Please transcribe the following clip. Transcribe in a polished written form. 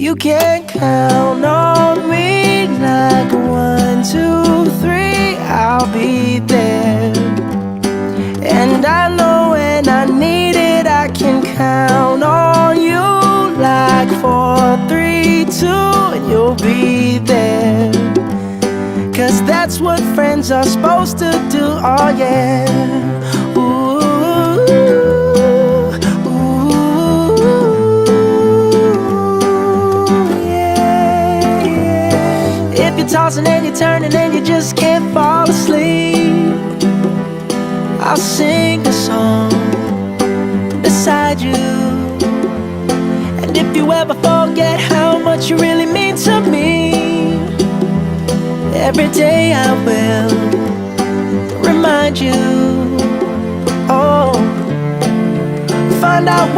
You can count on me like 1, 2, 3, I'll be there. And I know when I need it, I can count on you like 4, 3, 2, and you'll be there. 'Cause that's what friends are supposed to do, oh yeah. Ooh, yeah, yeah. If you're tossing and you're turning and you just can't fall asleep, I'll sing a song beside you. And if you ever forget how much you really mean to me, every day I will remind you. Oh, find out